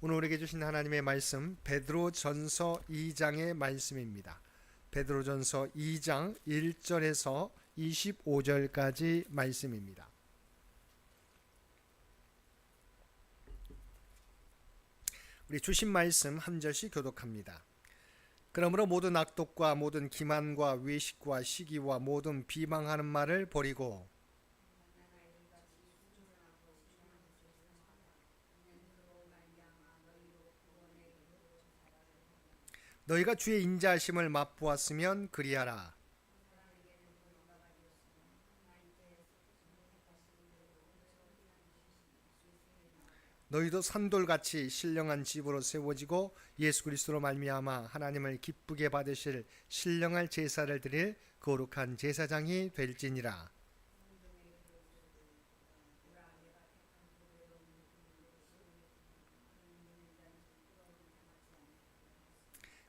오늘 우리에게 주신 하나님의 말씀 베드로전서 2장의 말씀입니다. 베드로전서 2장 1절에서 25절까지 말씀입니다. 우리 주신 말씀 한 절씩 교독합니다. 그러므로 모든 악독과 모든 기만과 외식과 시기와 모든 비방하는 말을 버리고 너희가 주의 인자하심을 맛보았으면 그리하라. 너희도 산돌같이 신령한 집으로 세워지고 예수 그리스도로 말미암아 하나님을 기쁘게 받으실 신령할 제사를 드릴 거룩한 제사장이 될지니라.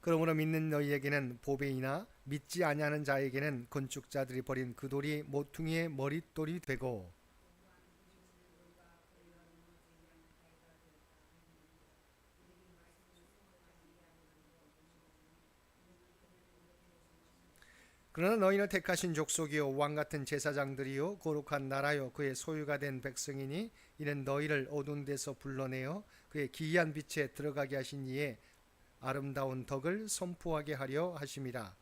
그러므로 믿는 너희에게는 보배이나 믿지 아니하는 자에게는 건축자들이 버린 그 돌이 모퉁이의 머릿돌이 되고 그러나 너희는 택하신 족속이요 왕같은 제사장들이요 거룩한 나라요 그의 소유가 된 백성이니 이는 너희를 어두운 데서 불러내어 그의 기이한 빛에 들어가게 하신 이의 아름다운 덕을 선포하게 하려 하심이라.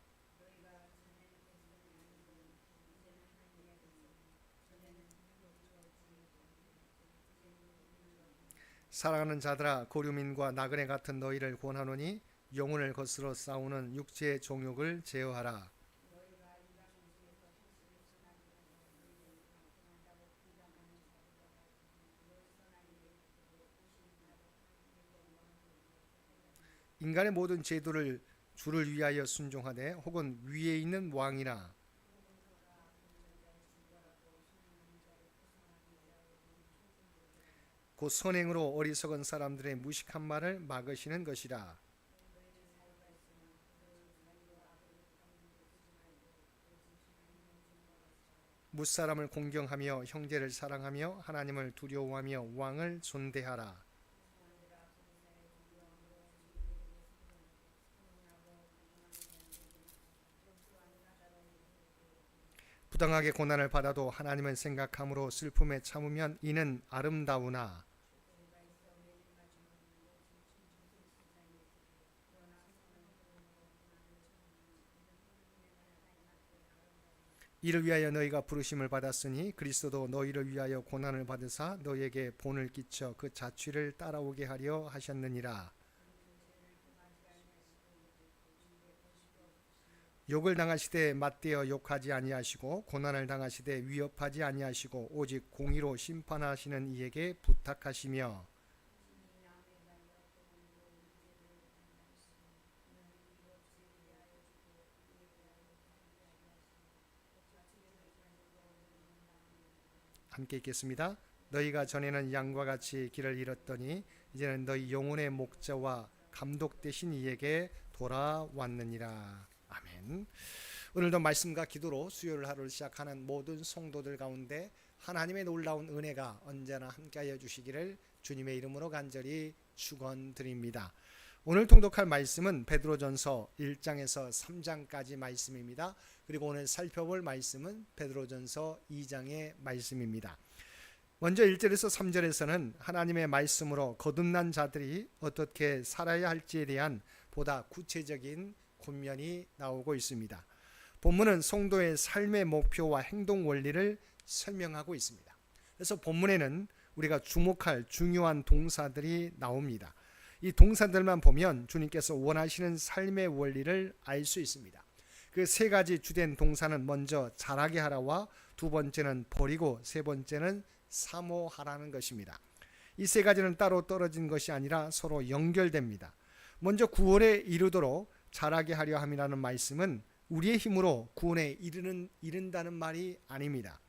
사랑하는 자들아 고류민과 나그네 같은 너희를 권하노니 영혼을 거스러 싸우는 육체의 종욕을 제어하라. 인간의 모든 제도를 주를 위하여 순종하되 혹은 위에 있는 왕이나 곧 선행으로 어리석은 사람들의 무식한 말을 막으시는 것이라. 무사람을 공경하며 형제를 사랑하며 하나님을 두려워하며 왕을 존대하라. 부당하게 고난을 받아도 하나님을 생각함으로 슬픔에 참으면 이는 아름다우나 이를 위하여 너희가 부르심을 받았으니 그리스도도 너희를 위하여 고난을 받으사 너희에게 본을 끼쳐 그 자취를 따라오게 하려 하셨느니라. 욕을 당하시되 맞대어 욕하지 아니하시고 고난을 당하시되 위협하지 아니하시고 오직 공의로 심판하시는 이에게 부탁하시며 함께 읽겠습니다. 너희가 전에는 양과 같이 길을 잃었더니 이제는 너희 영혼의 목자와 감독 되신 이에게 돌아왔느니라. 아멘. 오늘도 말씀과 기도로 수요일 하루를 시작하는 모든 성도들 가운데 하나님의 놀라운 은혜가 언제나 함께하여 주시기를 주님의 이름으로 간절히 축원드립니다. 오늘 통독할 말씀은 베드로전서 1장에서 3장까지 말씀입니다. 그리고 오늘 살펴볼 말씀은 베드로전서 2장의 말씀입니다. 먼저 1절에서 3절에서는 하나님의 말씀으로 거듭난 자들이 어떻게 살아야 할지에 대한 보다 구체적인 권면이 나오고 있습니다. 본문은 성도의 삶의 목표와 행동 원리를 설명하고 있습니다. 그래서 본문에는 우리가 주목할 중요한 동사들이 나옵니다. 이 동사들만 보면 주님께서 원하시는 삶의 원리를 알 수 있습니다. 그 세 가지 주된 동사는 먼저 잘하게 하라와 두 번째는 버리고 세 번째는 사모하라는 것입니다. 이 세 가지는 따로 떨어진 것이 아니라 서로 연결됩니다. 먼저 구원에 이르도록 잘하게 하려 함이라는 말씀은 우리의 힘으로 구원에 이른다는 말이 아닙니다.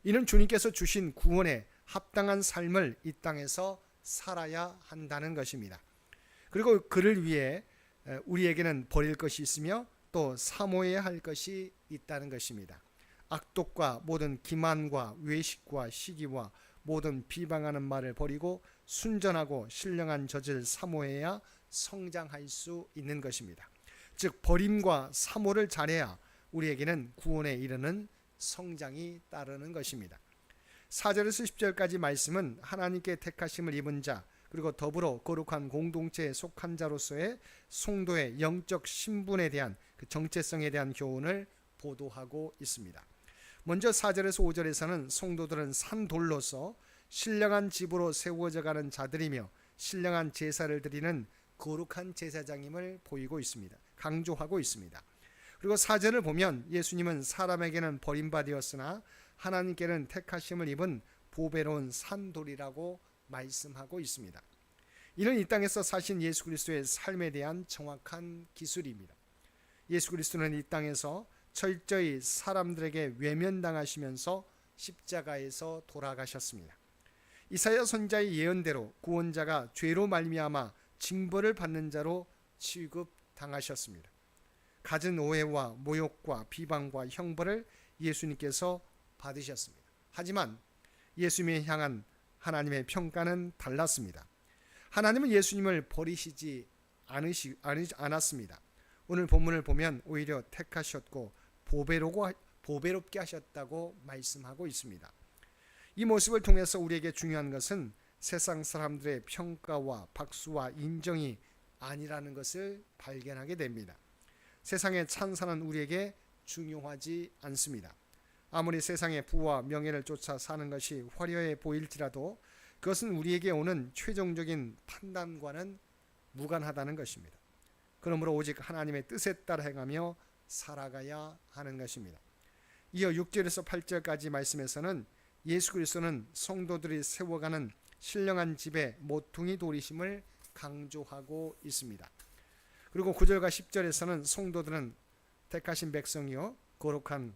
이는 주님께서 주신 구원에 합당한 삶을 이 땅에서 살아야 한다는 것입니다. 그리고 그를 위해 우리에게는 버릴 것이 있으며 또 사모해야 할 것이 있다는 것입니다. 악독과 모든 기만과 외식과 시기와 모든 비방하는 말을 버리고 순전하고 신령한 젖을 사모해야 성장할 수 있는 것입니다. 즉 버림과 사모를 잘해야 우리에게는 구원에 이르는 성장이 따르는 것입니다. 4절에서 10절까지 말씀은 하나님께 택하심을 입은 자 그리고 더불어 거룩한 공동체에 속한 자로서의 성도의 영적 신분에 대한 그 정체성에 대한 교훈을 보도하고 있습니다. 먼저 4절에서 5절에서는 성도들은 산돌로서 신령한 집으로 세워져 가는 자들이며 신령한 제사를 드리는 거룩한 제사장임을 보이고 있습니다. 강조하고 있습니다. 그리고 4절을 보면 예수님은 사람에게는 버림받았으나 하나님께는 택하심을 입은 보배로운 산돌이라고 말씀하고 있습니다. 이는 이 땅에서 사신 예수 그리스도의 삶에 대한 정확한 기술입니다. 예수 그리스도는 이 땅에서 철저히 사람들에게 외면당하시면서 십자가에서 돌아가셨습니다. 이사야 선지자의 예언대로 구원자가 죄로 말미암아 징벌을 받는 자로 취급당하셨습니다. 갖은 오해와 모욕과 비방과 형벌을 예수님께서 받으셨습니다. 하지만 예수님을 향한 하나님의 평가는 달랐습니다. 하나님은 예수님을 버리시지 않았습니다. 오늘 본문을 보면 오히려 택하셨고 보배롭게 하셨다고 말씀하고 있습니다. 이 모습을 통해서 우리에게 중요한 것은 세상 사람들의 평가와 박수와 인정이 아니라는 것을 발견하게 됩니다. 세상의 찬사는 우리에게 중요하지 않습니다. 아무리 세상의 부와 명예를 쫓아 사는 것이 화려해 보일지라도 그것은 우리에게 오는 최종적인 판단과는 무관하다는 것입니다. 그러므로 오직 하나님의 뜻에 따라 행하며 살아가야 하는 것입니다. 이어 6절에서 8절까지 말씀에서는 예수 그리스도는 성도들이 세워가는 신령한 집의 모퉁이 돌이심을 강조하고 있습니다. 그리고 9절과 10절에서는 성도들은 택하신 백성이요 거룩한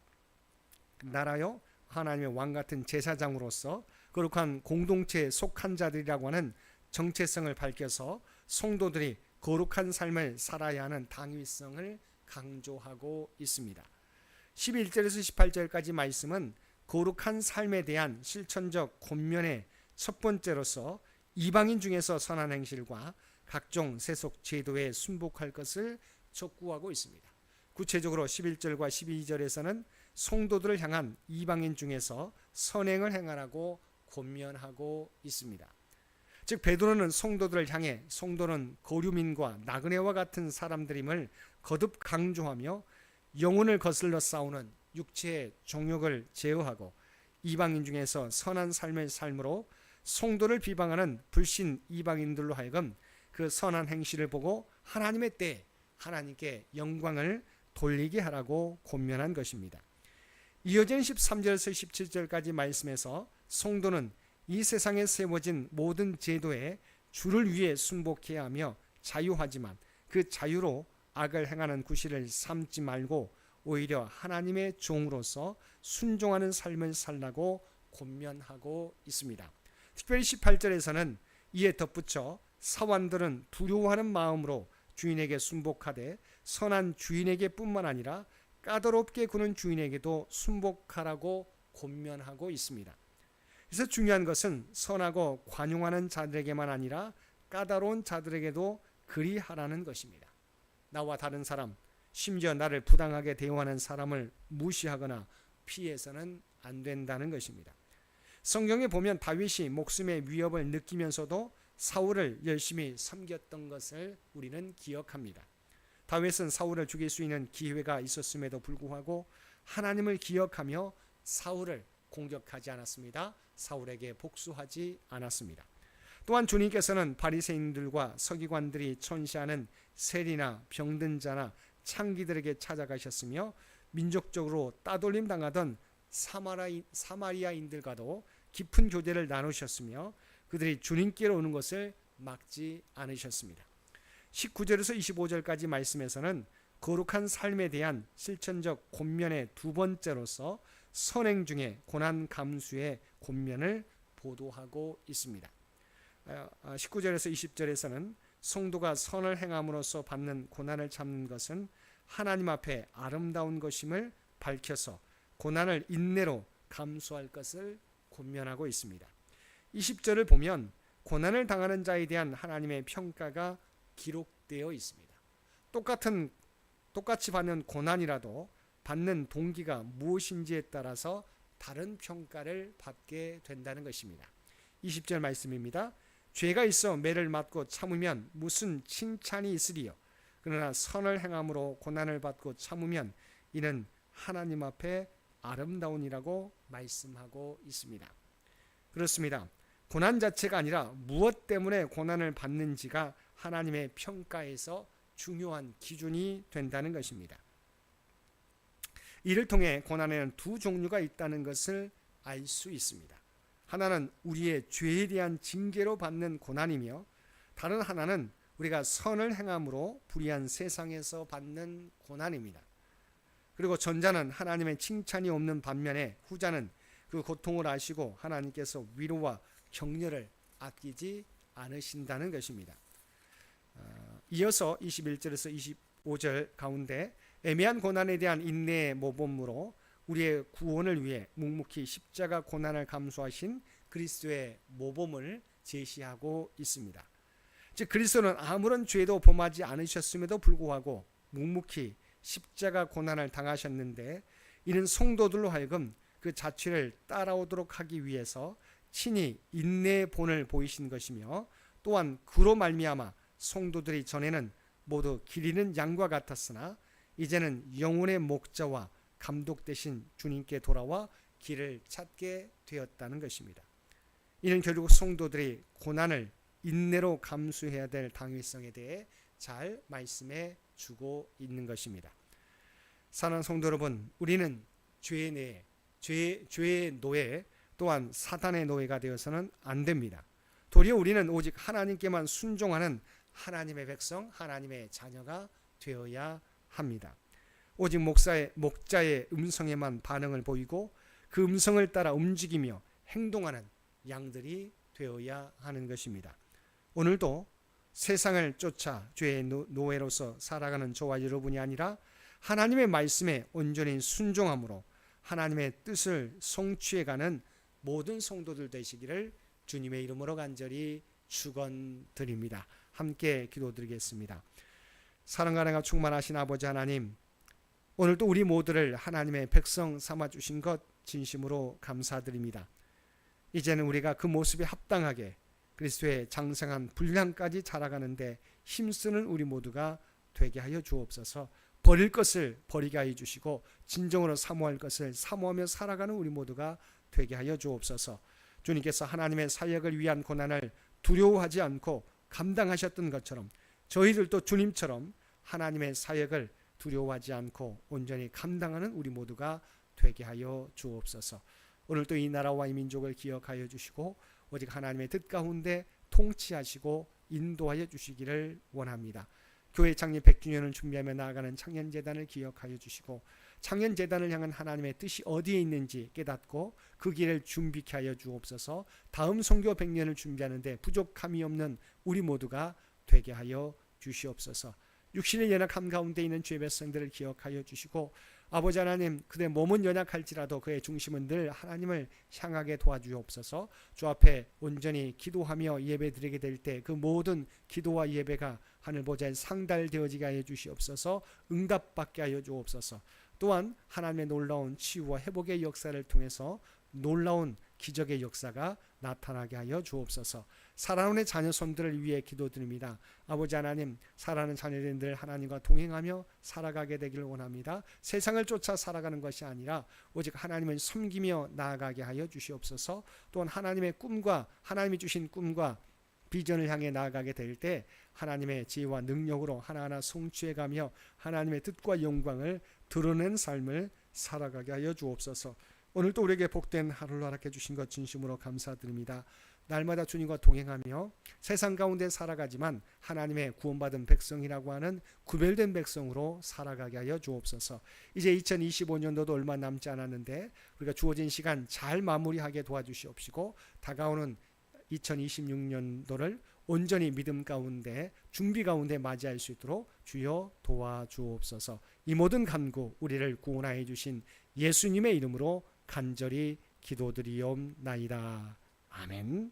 나라요 하나님의 왕같은 제사장으로서 거룩한 공동체에 속한 자들이라고 하는 정체성을 밝혀서 성도들이 거룩한 삶을 살아야 하는 당위성을 강조하고 있습니다. 11절에서 18절까지 말씀은 거룩한 삶에 대한 실천적 권면의 첫 번째로서 이방인 중에서 선한 행실과 각종 세속 제도에 순복할 것을 촉구하고 있습니다. 구체적으로 11절과 12절에서는 성도들을 향한 이방인 중에서 선행을 행하라고 권면하고 있습니다. 즉 베드로는 성도들을 향해 성도는 거류민과 나그네와 같은 사람들임을 거듭 강조하며 영혼을 거슬러 싸우는 육체의 정욕을 제어하고 이방인 중에서 선한 삶의 삶으로 성도를 비방하는 불신 이방인들로 하여금 그 선한 행실을 보고 하나님의 때에 하나님께 영광을 돌리게 하라고 권면한 것입니다. 이어진 13절에서 17절까지 말씀에서 성도는 이 세상에 세워진 모든 제도에 주를 위해 순복해야 하며 자유하지만 그 자유로 악을 행하는 구실을 삼지 말고 오히려 하나님의 종으로서 순종하는 삶을 살라고 권면하고 있습니다. 특별히 18절에서는 이에 덧붙여 사환들은 두려워하는 마음으로 주인에게 순복하되 선한 주인에게 뿐만 아니라 까다롭게 구는 주인에게도 순복하라고 권면하고 있습니다. 그래서 중요한 것은 선하고 관용하는 자들에게만 아니라 까다로운 자들에게도 그리하라는 것입니다. 나와 다른 사람, 심지어 나를 부당하게 대우하는 사람을 무시하거나 피해서는 안 된다는 것입니다. 성경에 보면 다윗이 목숨의 위협을 느끼면서도 사울을 열심히 섬겼던 것을 우리는 기억합니다. 다윗은 사울을 죽일 수 있는 기회가 있었음에도 불구하고 하나님을 기억하며 사울을 공격하지 않았습니다. 사울에게 복수하지 않았습니다. 또한 주님께서는 바리새인들과 서기관들이 천시하는 세리나 병든 자나 창기들에게 찾아가셨으며 민족적으로 따돌림 당하던 사마리아인들과도 깊은 교제를 나누셨으며 그들이 주님께로 오는 것을 막지 않으셨습니다. 19절에서 25절까지 말씀에서는 거룩한 삶에 대한 실천적 권면의 두 번째로서 선행 중에 고난 감수의 권면을 보도하고 있습니다. 19절에서 20절에서는 성도가 선을 행함으로써 받는 고난을 참는 것은 하나님 앞에 아름다운 것임을 밝혀서 고난을 인내로 감수할 것을 권면하고 있습니다. 20절을 보면 고난을 당하는 자에 대한 하나님의 평가가 기록되어 있습니다. 똑같이 받는 고난이라도 받는 동기가 무엇인지에 따라서 다른 평가를 받게 된다는 것입니다. 20절 말씀입니다. 죄가 있어 매를 맞고 참으면 무슨 칭찬이 있으리요. 그러나 선을 행함으로 고난을 받고 참으면 이는 하나님 앞에 아름다우니라고 말씀하고 있습니다. 그렇습니다. 고난 자체가 아니라 무엇 때문에 고난을 받는지가 하나님의 평가에서 중요한 기준이 된다는 것입니다. 이를 통해 고난에는 두 종류가 있다는 것을 알 수 있습니다. 하나는 우리의 죄에 대한 징계로 받는 고난이며 다른 하나는 우리가 선을 행함으로 불의한 세상에서 받는 고난입니다. 그리고 전자는 하나님의 칭찬이 없는 반면에 후자는 그 고통을 아시고 하나님께서 위로와 격려를 아끼지 않으신다는 것입니다. 이어서 21절에서 25절 가운데 애매한 고난에 대한 인내의 모범으로 우리의 구원을 위해 묵묵히 십자가 고난을 감수하신 그리스도의 모범을 제시하고 있습니다. 즉 그리스도는 아무런 죄도 범하지 않으셨음에도 불구하고 묵묵히 십자가 고난을 당하셨는데 이는 성도들로 하여금 그 자취를 따라오도록 하기 위해서 친히 인내의 본을 보이신 것이며 또한 그로 말미암아 성도들이 전에는 모두 기르는 양과 같았으나 이제는 영혼의 목자와 감독 되신 주님께 돌아와 길을 찾게 되었다는 것입니다. 이는 결국 성도들이 고난을 인내로 감수해야 될 당위성에 대해 잘 말씀해 주고 있는 것입니다. 사랑하는 성도 여러분, 우리는 죄의 노예 또한 사단의 노예가 되어서는 안 됩니다. 도리어 우리는 오직 하나님께만 순종하는 하나님의 백성, 하나님의 자녀가 되어야 합니다. 오직 목자의 음성에만 반응을 보이고 그 음성을 따라 움직이며 행동하는 양들이 되어야 하는 것입니다. 오늘도 세상을 쫓아 죄의 노예로서 살아가는 저와 여러분이 아니라 하나님의 말씀에 온전히 순종함으로 하나님의 뜻을 성취해가는 모든 성도들 되시기를 주님의 이름으로 간절히 축원드립니다. 함께 기도드리겠습니다. 사랑과 은혜가 충만하신 아버지 하나님, 오늘도 우리 모두를 하나님의 백성 삼아주신 것 진심으로 감사드립니다. 이제는 우리가 그 모습에 합당하게 그리스도의 장성한 분량까지 자라가는데 힘쓰는 우리 모두가 되게 하여 주옵소서. 버릴 것을 버리게 하여 주시고 진정으로 사모할 것을 사모하며 살아가는 우리 모두가 되게 하여 주옵소서. 주님께서 하나님의 사역을 위한 고난을 두려워하지 않고 감당하셨던 것처럼 저희들도 주님처럼 하나님의 사역을 두려워하지 않고 온전히 감당하는 우리 모두가 되게 하여 주옵소서. 오늘도 이 나라와 이 민족을 기억하여 주시고 오직 하나님의 뜻 가운데 통치하시고 인도하여 주시기를 원합니다. 교회 창립 100주년을 준비하며 나아가는 창년재단을 기억하여 주시고 창년재단을 향한 하나님의 뜻이 어디에 있는지 깨닫고 그 길을 준비케 하여 주옵소서. 다음 선교 100년을 준비하는데 부족함이 없는 우리 모두가 되게 하여 주시옵소서. 육신의 연약함 가운데 있는 주의 백성들을 기억하여 주시고 아버지 하나님, 그의 몸은 연약할지라도 그의 중심은 늘 하나님을 향하게 도와주옵소서. 주 앞에 온전히 기도하며 예배드리게 될 때 그 모든 기도와 예배가 하늘 보좌에 상달되어지게 하여 주시옵소서. 응답받게 하여 주옵소서. 또한 하나님의 놀라운 치유와 회복의 역사를 통해서 놀라운 기적의 역사가 나타나게 하여 주옵소서. 사랑하는 자녀 손들을 위해 기도드립니다. 아버지 하나님, 사랑하는 자녀들 하나님과 동행하며 살아가게 되기를 원합니다. 세상을 쫓아 살아가는 것이 아니라 오직 하나님을 섬기며 나아가게 하여 주시옵소서. 또한 하나님의 꿈과 하나님이 주신 꿈과 비전을 향해 나아가게 될 때 하나님의 지혜와 능력으로 하나하나 성취해가며 하나님의 뜻과 영광을 드러낸 삶을 살아가게 하여 주옵소서. 오늘도 우리에게 복된 하루를 허락해 주신 것 진심으로 감사드립니다. 날마다 주님과 동행하며 세상 가운데 살아가지만 하나님의 구원받은 백성이라고 하는 구별된 백성으로 살아가게 하여 주옵소서. 이제 2025년도도 얼마 남지 않았는데 우리가 주어진 시간 잘 마무리하게 도와주시옵시고 다가오는 2026년도를 온전히 믿음 가운데 준비 가운데 맞이할 수 있도록 주여 도와주옵소서. 이 모든 간구 우리를 구원하여 주신 예수님의 이름으로 간절히 기도드리옵나이다. 아멘.